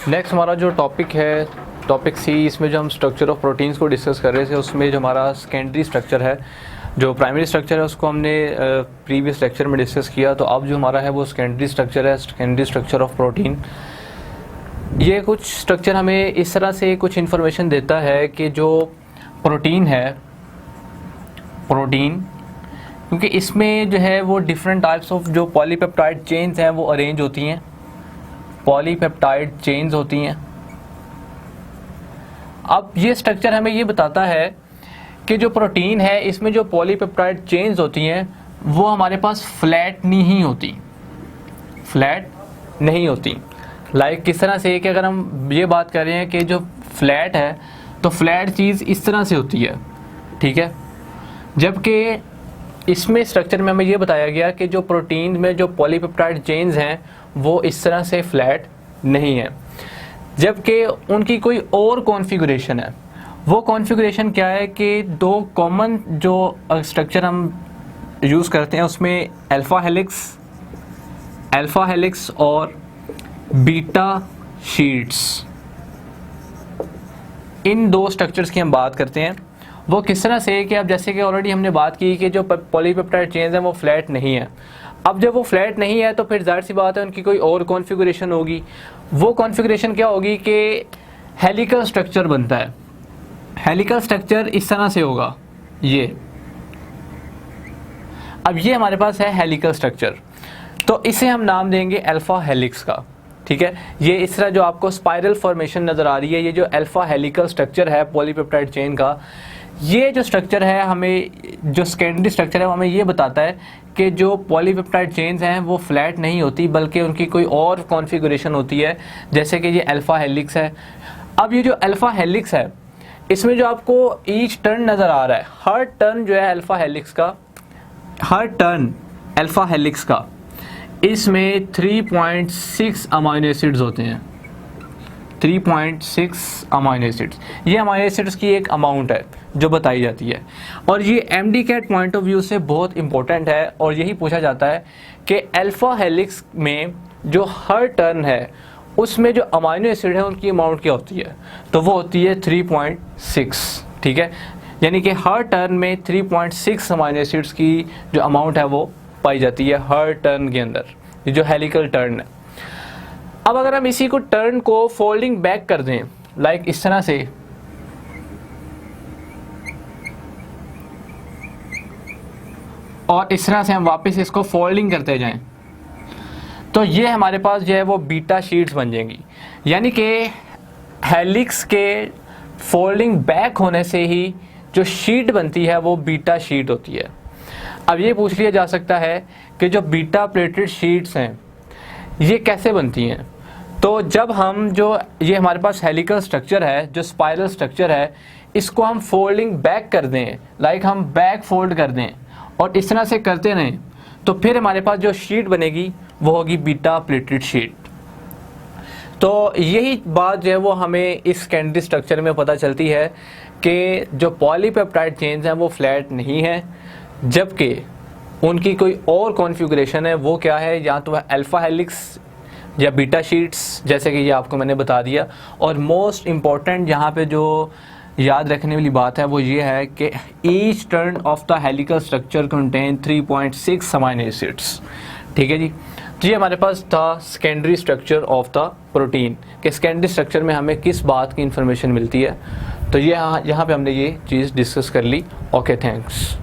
Next हमारा जो topic है टॉपिक सी, इसमें जो हम स्ट्रक्चर ऑफ प्रोटीन्स को डिस्कस कर रहे थे उसमें जो हमारा सेकेंडरी स्ट्रक्चर है, जो प्राइमरी स्ट्रक्चर है उसको हमने प्रीवियस लेक्चर में डिस्कस किया। तो अब जो हमारा है वो सेकेंडरी स्ट्रक्चर है, सेकेंडरी स्ट्रक्चर ऑफ प्रोटीन। ये कुछ स्ट्रक्चर हमें इस तरह से कुछ इन्फॉर्मेशन देता है कि जो प्रोटीन है, प्रोटीन क्योंकि इसमें जो है वो डिफरेंट टाइप्स ऑफ जो पॉलीपेप्टाइड चेन्स हैं वो अरेंज होती हैं, पॉलीपेप्टाइड चेन्स होती हैं। अब ये स्ट्रक्चर हमें ये बताता है कि जो प्रोटीन है इसमें जो पॉलीपेप्टाइड चेन्स होती हैं वो हमारे पास फ्लैट नहीं होती, फ्लैट नहीं होती। लाइक किस तरह से कि अगर हम ये बात कर रहे हैं कि जो फ्लैट है तो फ्लैट चीज़ इस तरह से होती है, ठीक है। जबकि इसमें स्ट्रक्चर में हमें ये बताया गया कि जो प्रोटीन में जो पॉलीपेप्टाइड चेन्स हैं वो इस तरह से फ्लैट नहीं है, जबकि उनकी कोई और कॉन्फ़िगरेशन है। वो कॉन्फ़िगरेशन क्या है कि दो कॉमन जो स्ट्रक्चर हम यूज़ करते हैं उसमें अल्फ़ा हेलिक्स और बीटा शीट्स, इन दो स्ट्रक्चर्स की हम बात करते हैं। वो किस तरह से कि अब जैसे कि ऑलरेडी हमने बात की कि जो पॉलीपेप्टाइड चेन्स हैं वो फ्लैट नहीं है। अब जब वो फ्लैट नहीं है तो फिर जाहिर सी बात है उनकी कोई और कॉन्फ़िगरेशन होगी। वो कॉन्फ़िगरेशन क्या होगी कि हेलिकल स्ट्रक्चर बनता है। हेलिकल स्ट्रक्चर इस तरह से होगा, ये अब ये हमारे पास है हेलिकल स्ट्रक्चर, तो इसे हम नाम देंगे अल्फ़ा हेलिक्स का, ठीक है। ये इस तरह जो आपको स्पाइरल फॉर्मेशन नज़र आ रही है, ये जो अल्फ़ा हेलिकल स्ट्रक्चर है पॉलीपेप्टाइड चेन का, ये जो स्ट्रक्चर है हमें, जो सेकेंडरी स्ट्रक्चर है वो हमें ये बताता है कि जो पॉलीपेप्टाइड चेन्स हैं वो फ्लैट नहीं होती बल्कि उनकी कोई और कॉन्फ़िगरेशन होती है, जैसे कि ये अल्फ़ा हेलिक्स है। अब ये जो अल्फ़ा हेलिक्स है इसमें जो आपको ईच टर्न नज़र आ रहा है, हर टर्न जो है अल्फ़ा हेलिक्स का, हर टर्न अल्फ़ा हेलिक्स का, इसमें 3.6 अमाइनो एसिड्स होते हैं, 3.6 अमाइनो एसिड्स। ये अमाइनो एसिड्स की एक अमाउंट है जो बताई जाती है, और ये एमडीकैट पॉइंट ऑफ व्यू से बहुत इंपॉर्टेंट है। और यही पूछा जाता है कि अल्फ़ा हेलिक्स में जो हर टर्न है उसमें जो अमाइनो एसिड है उनकी अमाउंट क्या होती है, तो वो होती है 3.6, ठीक है। यानी कि हर टर्न में 3.6 अमाइनो एसिड्स की जो अमाउंट है वो पाई जाती है हर टर्न के अंदर, ये जो हेलिकल टर्न है। अब अगर हम इसी को टर्न को फोल्डिंग बैक कर दें, लाइक इस तरह से, और इस तरह से हम वापस इसको फोल्डिंग करते जाएं, तो ये हमारे पास जो है वो बीटा शीट्स बन जाएंगी। यानी कि हेलिक्स के फोल्डिंग बैक होने से ही जो शीट बनती है वो बीटा शीट होती है। अब ये पूछ लिया जा सकता है कि जो बीटा प्लेटेड शीट्स हैं ये कैसे बनती हैं। तो जब हम जो ये हमारे पास हेलिकल स्ट्रक्चर है, जो स्पाइरल स्ट्रक्चर है, इसको हम फोल्डिंग बैक कर दें, लाइक हम बैक फोल्ड कर दें और इस तरह से करते रहें, तो फिर हमारे पास जो शीट बनेगी वो होगी बीटा प्लेटेड शीट। तो यही बात जो है वो हमें इस सेकेंडरी स्ट्रक्चर में पता चलती है कि जो पॉलीपेप्टाइड चेन्स हैं वो फ्लैट नहीं है, जबकि उनकी कोई और कॉन्फ़िगरेशन है। वो क्या है, या तो वह अल्फ़ा हेलिक्स या बीटा शीट्स, जैसे कि ये आपको मैंने बता दिया। और मोस्ट इम्पॉर्टेंट यहाँ पे जो याद रखने वाली बात है वो ये है कि each turn off the helical structure contain 3.6 amino acids, ठीक है जी। तो ये हमारे पास था secondary structure of the protein, कि सेकेंडरी स्ट्रक्चर में हमें किस बात की इंफॉर्मेशन मिलती है। तो ये यहाँ पे हमने ये चीज़ डिस्कस कर ली। Okay, thanks.